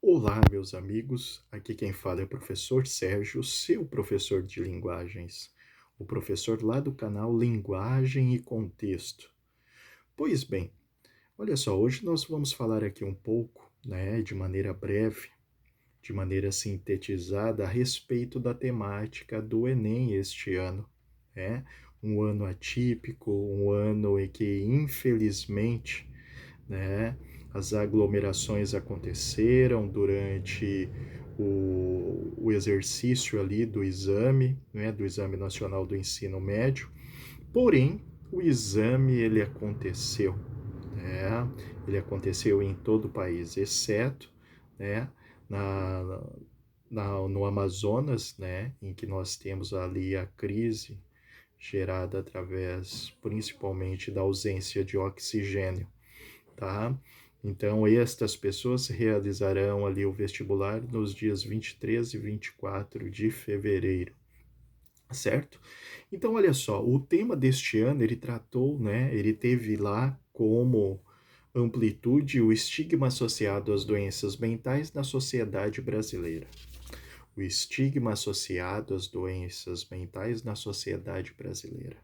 Olá, meus amigos. Aqui quem fala é o professor Sérgio, seu professor de linguagens, o professor lá do canal Linguagem e Contexto. Pois bem, olha só, hoje nós vamos falar aqui um pouco, de maneira breve, de maneira sintetizada, a respeito da temática do Enem este ano, né? Um ano atípico, um ano em que, infelizmente, né? As aglomerações aconteceram durante o exercício ali do exame, né? Do Exame Nacional do Ensino Médio. Porém, o exame ele aconteceu, né? Ele aconteceu em todo o país, exceto, né? Na, no Amazonas, né? Em que nós temos ali a crise gerada através, principalmente, da ausência de oxigênio, tá? Então, estas pessoas realizarão ali o vestibular nos dias 23 e 24 de fevereiro, certo? Então, olha só, o tema deste ano, ele tratou, né, ele teve lá como amplitude o estigma associado às doenças mentais na sociedade brasileira. O estigma associado às doenças mentais na sociedade brasileira.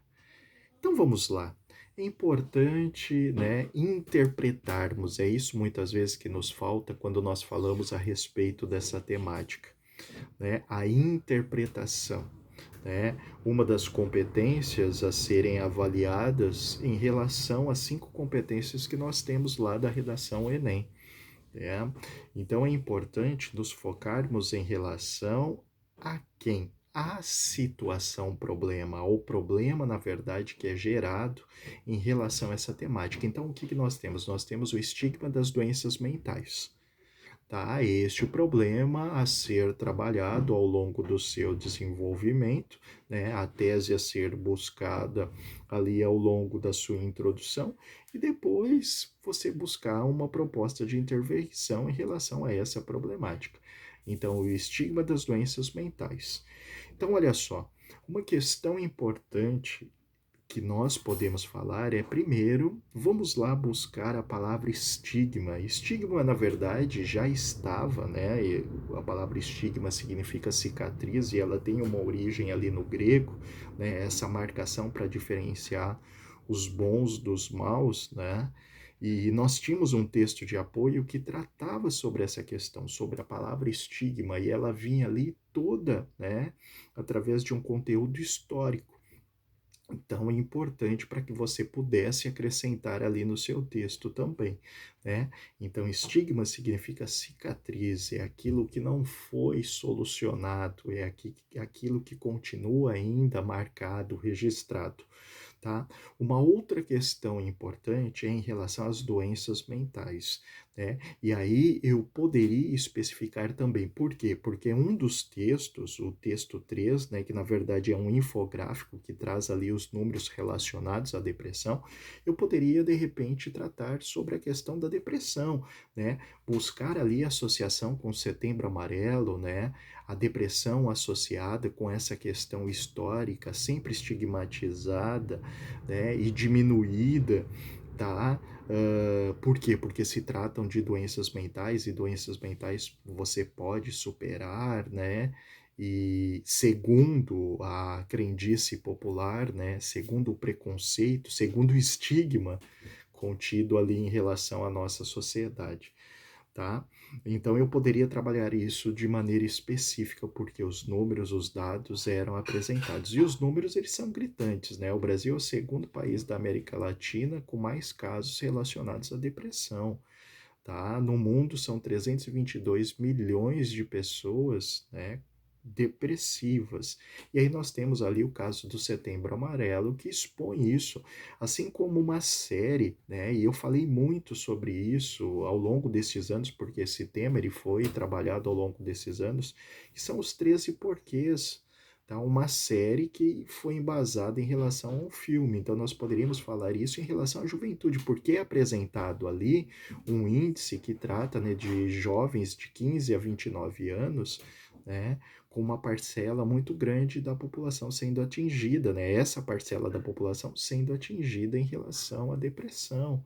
Então vamos lá. É importante, né, interpretarmos, é isso muitas vezes que nos falta quando nós falamos a respeito dessa temática, né? A interpretação, né? Uma das competências a serem avaliadas em relação às 5 competências que nós temos lá da redação Enem, né? Então é importante nos focarmos em relação a quem? A situação problema, ou problema, na verdade, que é gerado em relação a essa temática. Então, o que nós temos? Nós temos o estigma das doenças mentais. Tá? Este é o problema a ser trabalhado ao longo do seu desenvolvimento, né? A tese a ser buscada ali ao longo da sua introdução e depois você buscar uma proposta de intervenção em relação a essa problemática. Então, o estigma das doenças mentais. Então, olha só, uma questão importante que nós podemos falar é, primeiro, vamos lá buscar a palavra estigma. Estigma, na verdade, já estava, né? A palavra estigma significa cicatriz e ela tem uma origem ali no grego, né? Essa marcação para diferenciar os bons dos maus, né? E nós tínhamos um texto de apoio que tratava sobre essa questão, sobre a palavra estigma, e ela vinha ali toda, né, através de um conteúdo histórico. Então é importante para que você pudesse acrescentar ali no seu texto também, né? Então estigma significa cicatriz, é aquilo que não foi solucionado, é aquilo que continua ainda marcado, registrado, tá? Uma outra questão importante é em relação às doenças mentais, né? E aí eu poderia especificar também. Por quê? Porque um dos textos, o texto 3, né, que na verdade é um infográfico que traz ali os números relacionados à depressão, eu poderia de repente tratar sobre a questão da depressão, né? Buscar ali a associação com o Setembro Amarelo, né? A depressão associada com essa questão histórica, sempre estigmatizada, né, e diminuída, tá? Por quê? Porque se tratam de doenças mentais e doenças mentais você pode superar, né? E segundo a crendice popular, né? Segundo o preconceito, segundo o estigma contido ali em relação à nossa sociedade, tá? Então eu poderia trabalhar isso de maneira específica porque os números, os dados eram apresentados. E os números eles são gritantes, né? O Brasil é o segundo país da América Latina com mais casos relacionados à depressão, tá? No mundo são 322 milhões de pessoas, né, depressivas. E aí nós temos ali o caso do Setembro Amarelo que expõe isso, assim como uma série, né? E eu falei muito sobre isso ao longo desses anos, porque esse tema ele foi trabalhado ao longo desses anos, que são os 13 porquês. Tá? Uma série que foi embasada em relação ao filme. Então, nós poderíamos falar isso em relação à juventude, porque é apresentado ali um índice que trata, né, de jovens de 15 a 29 anos, né, com uma parcela muito grande da população sendo atingida, né, essa parcela da população sendo atingida em relação à depressão.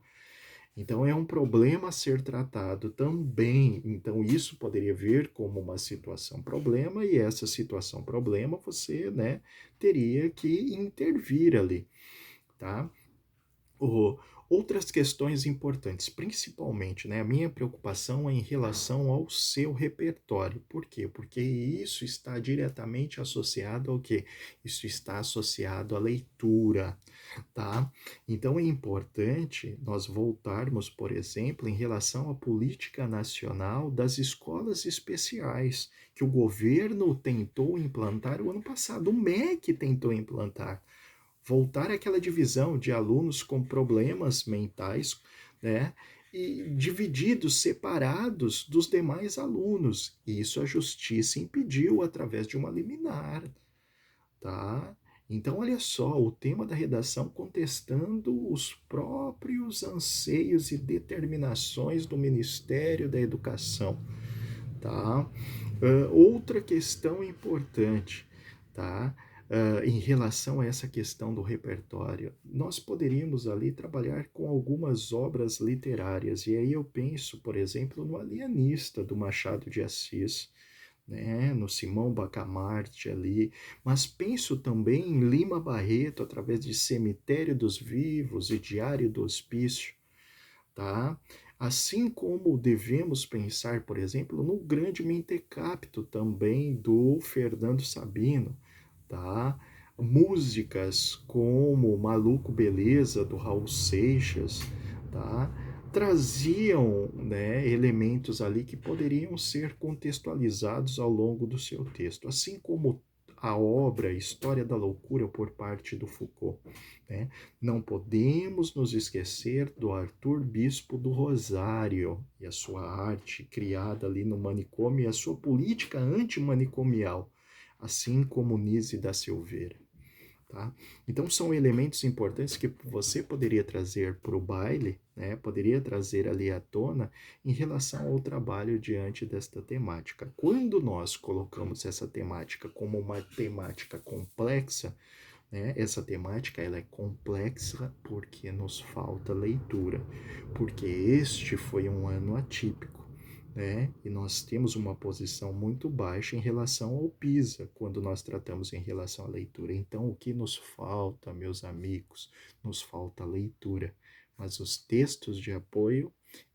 Então, é um problema a ser tratado também. Então, isso poderia vir como uma situação problema, e essa situação problema você, né, teria que intervir ali, tá? O- Outras questões importantes, principalmente, né, a minha preocupação é em relação ao seu repertório. Por quê? Porque isso está diretamente associado ao quê? Isso está associado à leitura, tá? Então é importante nós voltarmos, por exemplo, em relação à política nacional das escolas especiais, que o governo tentou implantar o ano passado, o MEC tentou implantar, voltar àquela divisão de alunos com problemas mentais, né? E divididos, separados dos demais alunos. E isso a justiça impediu através de uma liminar, tá? Então, olha só, o tema da redação contestando os próprios anseios e determinações do Ministério da Educação, tá? Outra questão importante, tá? Em relação a essa questão do repertório, nós poderíamos ali trabalhar com algumas obras literárias, e aí eu penso, por exemplo, no Alienista, do Machado de Assis, né, no Simão Bacamarte ali, mas penso também em Lima Barreto, através de Cemitério dos Vivos e Diário do Hospício, tá? Assim como devemos pensar, por exemplo, no grande mentecapto também do Fernando Sabino, tá? Músicas como Maluco Beleza, do Raul Seixas, tá? Traziam, né, elementos ali que poderiam ser contextualizados ao longo do seu texto, assim como a obra História da Loucura por parte do Foucault, né? Não podemos nos esquecer do Arthur Bispo do Rosário e a sua arte criada ali no manicômio e a sua política antimanicomial, assim como Nise da Silveira. Tá? Então são elementos importantes que você poderia trazer para o baile, né? Poderia trazer ali à tona em relação ao trabalho diante desta temática. Quando nós colocamos essa temática como uma temática complexa, né? Essa temática ela é complexa porque nos falta leitura, porque este foi um ano atípico, né? E nós temos uma posição muito baixa em relação ao PISA, quando nós tratamos em relação à leitura. Então, o que nos falta, meus amigos? Nos falta leitura. Mas os textos de apoio,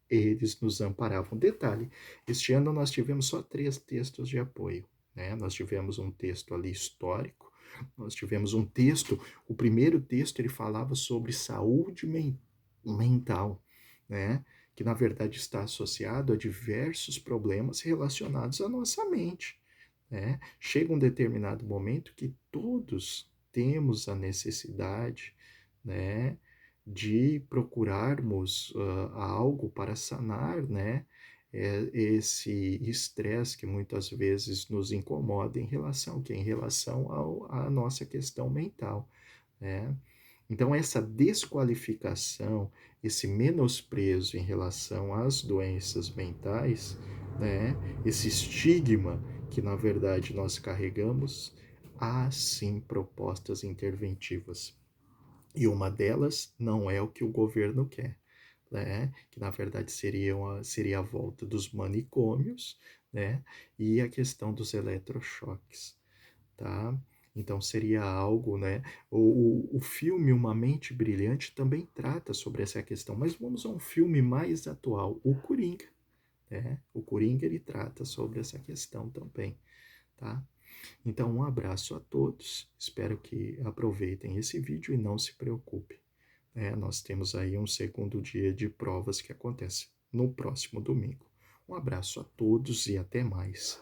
eles nos amparavam. Detalhe, este ano nós tivemos só 3 textos de apoio, né? Nós tivemos um texto ali histórico, nós tivemos um texto, o primeiro texto ele falava sobre saúde mental, né? Que na verdade está associado a diversos problemas relacionados à nossa mente, né? Chega um determinado momento que todos temos a necessidade, né, de procurarmos algo para sanar, né, esse estresse que muitas vezes nos incomoda em relação à nossa questão mental, né? Então, essa desqualificação, esse menosprezo em relação às doenças mentais, né, esse estigma que na verdade nós carregamos, há sim propostas interventivas. E uma delas não é o que o governo quer, né? Que na verdade seria a volta dos manicômios, né? E a questão dos eletrochoques, tá? Então seria algo, né? O filme Uma Mente Brilhante também trata sobre essa questão, mas vamos a um filme mais atual, o Coringa, né? O Coringa ele trata sobre essa questão também, tá? Então um abraço a todos, espero que aproveitem esse vídeo e não se preocupem, né? Nós temos aí um segundo dia de provas que acontece no próximo domingo. Um abraço a todos e até mais.